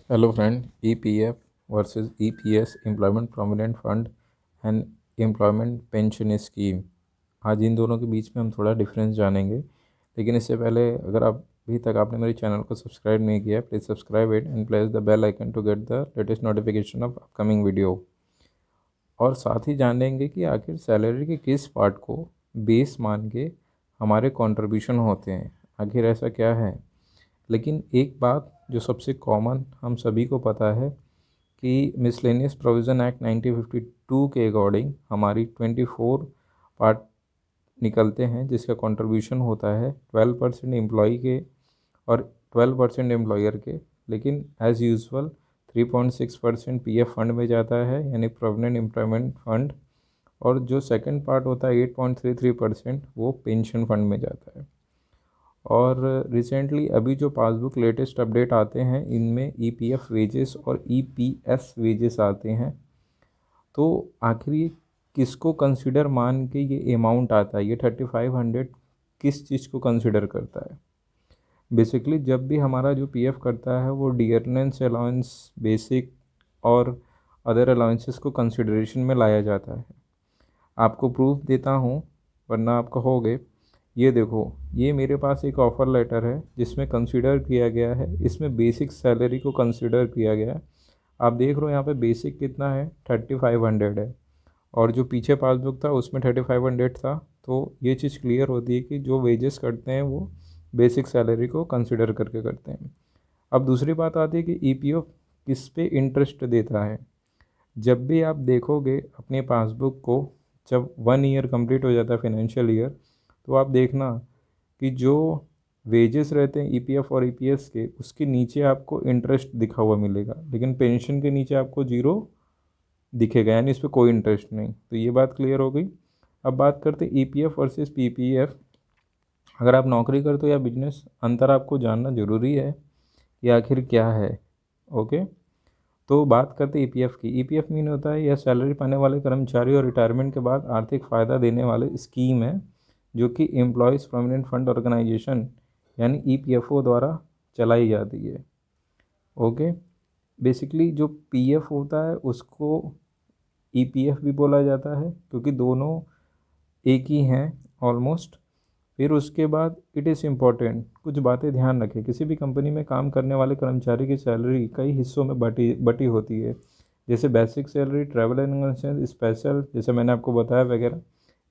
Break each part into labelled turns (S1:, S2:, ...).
S1: Hello friend, EPF versus EPS employment provident fund and employment pension scheme. आज इन दोनों के बीच में हम थोड़ा डिफरेंस जानेंगे, लेकिन इससे पहले अगर आप अभी तक आपने मेरे चैनल को सब्सक्राइब नहीं किया, please subscribe it and press the bell icon to get the latest notification of upcoming video. और साथ ही जानेंगे कि आखिर सैलरी के किस पार्ट को बेस मान के हमारे कंट्रीब्यूशन होते हैं, आखिर ऐसा क्या है। लेकिन एक बात जो सबसे कॉमन हम सभी को पता है कि मिसलेनियस प्रोविज़न एक्ट 1952 के अकॉर्डिंग हमारी 24 पार्ट निकलते हैं, जिसका कंट्रीब्यूशन होता है 12% एम्प्लॉई के और 12% एम्प्लॉयर के। लेकिन एज़ यूजुअल 3.6% पीएफ फंड में जाता है, यानी प्रोविडेंट एम्प्लॉयमेंट फंड, और जो सेकंड पार्ट होता है 8.33% वो पेंशन फंड में जाता है। और रिसेंटली अभी जो पासबुक लेटेस्ट अपडेट आते हैं, इनमें ईपीएफ वेजेस और ईपीएस वेजेस आते हैं। तो आखिर ये किसको कंसिडर मान के ये अमाउंट आता है, ये 3500 किस चीज़ को कंसिडर करता है। बेसिकली जब भी हमारा जो पीएफ करता है वो डियरनेंस अलाउंस, बेसिक और अदर अलाउंसेस को कंसिडरेशन में लाया जाता है। आपको प्रूफ देता हूँ, वरना आप कहोगे। ये देखो, ये मेरे पास एक ऑफ़र लेटर है जिसमें कंसीडर किया गया है, इसमें बेसिक सैलरी को कंसीडर किया गया है। आप देख रहे हो यहाँ पे बेसिक कितना है, 3500 है, और जो पीछे पासबुक था उसमें 3500 था। तो ये चीज़ क्लियर होती है कि जो वेजेस करते हैं वो बेसिक सैलरी को कंसिडर करके करते हैं। अब दूसरी बात आती है कि ईपीएफ किस पे इंटरेस्ट देता है। जब भी आप देखोगे अपने पासबुक को, जब 1 ईयर कंप्लीट हो जाता है फाइनेंशियल ईयर, तो आप देखना कि जो वेजेस रहते हैं ईपीएफ और ईपीएस के, उसके नीचे आपको इंटरेस्ट दिखा हुआ मिलेगा, लेकिन पेंशन के नीचे आपको जीरो दिखेगा, यानी इस पर कोई इंटरेस्ट नहीं। तो ये बात क्लियर हो गई। अब बात करते हैं ईपीएफ वर्सेस पीपीएफ। अगर आप नौकरी करते हो या बिजनेस, अंतर आपको जानना ज़रूरी है कि आखिर क्या है। ओके, तो बात करते हैं ईपीएफ की। ईपीएफ मीन होता है यह सैलरी पाने वाले कर्मचारी और रिटायरमेंट के बाद आर्थिक फ़ायदा देने वाले स्कीम है, जो कि एम्प्लॉयज़ प्रोविडेंट फंड ऑर्गेनाइजेशन यानी ईपीएफओ द्वारा चलाई जाती है। ओके, बेसिकली जो पीएफ होता है उसको ईपीएफ भी बोला जाता है, क्योंकि दोनों एक ही हैं ऑलमोस्ट। फिर उसके बाद इट इज़ इम्पॉर्टेंट, कुछ बातें ध्यान रखें। किसी भी कंपनी में काम करने वाले कर्मचारी की सैलरी कई हिस्सों में बटी बटी होती है, जैसे basic salary, travel and special, जैसे मैंने आपको बताया वगैरह।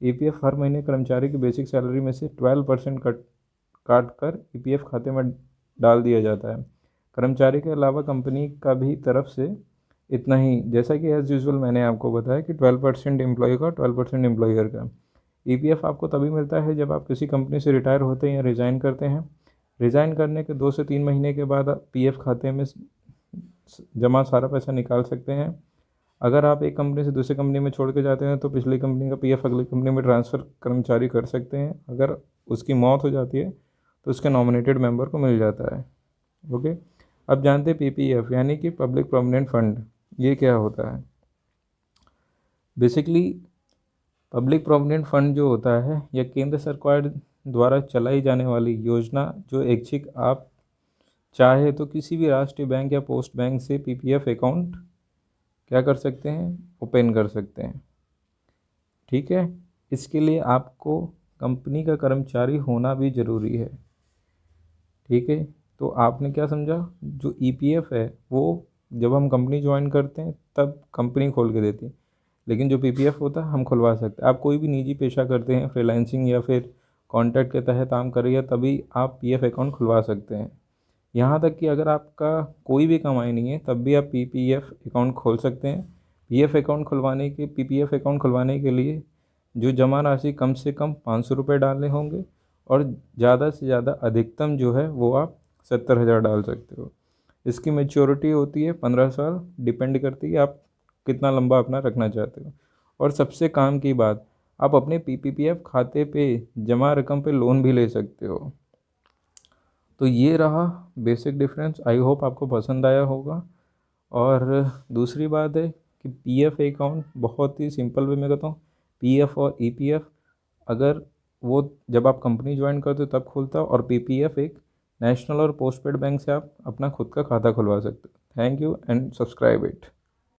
S1: ईपीएफ हर महीने कर्मचारी की बेसिक सैलरी में से 12% काट कर ईपीएफ खाते में डाल दिया जाता है। कर्मचारी के अलावा कंपनी का भी तरफ से इतना ही, जैसा कि एज़ यूजुअल मैंने आपको बताया कि 12% एम्प्लॉय का, 12% एम्प्लॉयर का। ईपीएफ आपको तभी मिलता है जब आप किसी कंपनी से रिटायर होते हैं या रिज़ाइन करते हैं। रिज़ाइन करने के 2 से 3 महीने के बाद आप पीएफ खाते में जमा सारा पैसा निकाल सकते हैं। अगर आप एक कंपनी से दूसरी कंपनी में छोड़ के जाते हैं तो पिछली कंपनी का पीएफ अगली कंपनी में ट्रांसफ़र कर्मचारी कर सकते हैं। अगर उसकी मौत हो जाती है तो उसके नॉमिनेटेड मेंबर को मिल जाता है। ओके, अब जानते हैं पीपीएफ यानी कि पब्लिक प्रोविडेंट फंड, ये क्या होता है। बेसिकली पब्लिक प्रोविडेंट फंड जो होता है यह केंद्र सरकार द्वारा चलाई जाने वाली योजना, जो ऐच्छिक आप चाहे तो किसी भी राष्ट्रीय बैंक या पोस्ट बैंक से पीपीएफ अकाउंट क्या कर सकते हैं, ओपन कर सकते हैं। ठीक है, इसके लिए आपको कंपनी का कर्मचारी होना भी ज़रूरी है। ठीक है, तो आपने क्या समझा, जो ईपीएफ है वो जब हम कंपनी ज्वाइन करते हैं तब कंपनी खोल के देती है, लेकिन जो पीपीएफ होता है हम खुलवा सकते हैं। आप कोई भी निजी पेशा करते हैं, फ्रीलांसिंग या फिर कॉन्ट्रैक्ट के तहत काम कर रही है, तभी आप पीएफ अकाउंट खुलवा सकते हैं। यहाँ तक कि अगर आपका कोई भी कमाई नहीं है तब भी आप पीपीएफ अकाउंट खोल सकते हैं। पीपीएफ अकाउंट खुलवाने के लिए जो जमा राशि कम से कम 500 रुपये डालने होंगे, और ज़्यादा से ज़्यादा अधिकतम जो है वो आप 70,000 डाल सकते हो। इसकी मैच्योरिटी होती है 15 साल, डिपेंड करती है आप कितना लंबा अपना रखना चाहते हो। और सबसे काम की बात, आप अपने पीपीएफ खाते पे जमा रकम पे लोन भी ले सकते हो। तो ये रहा बेसिक डिफरेंस, आई होप आपको पसंद आया होगा। और दूसरी बात है कि पीएफ अकाउंट बहुत ही सिंपल वे में कहता हूँ, पीएफ और ईपीएफ अगर वो जब आप कंपनी ज्वाइन करते हो तब खुलता है, और पीपीएफ एक नेशनल और पोस्ट पेड बैंक से आप अपना खुद का खाता खुलवा सकते हो। Thank you and subscribe it.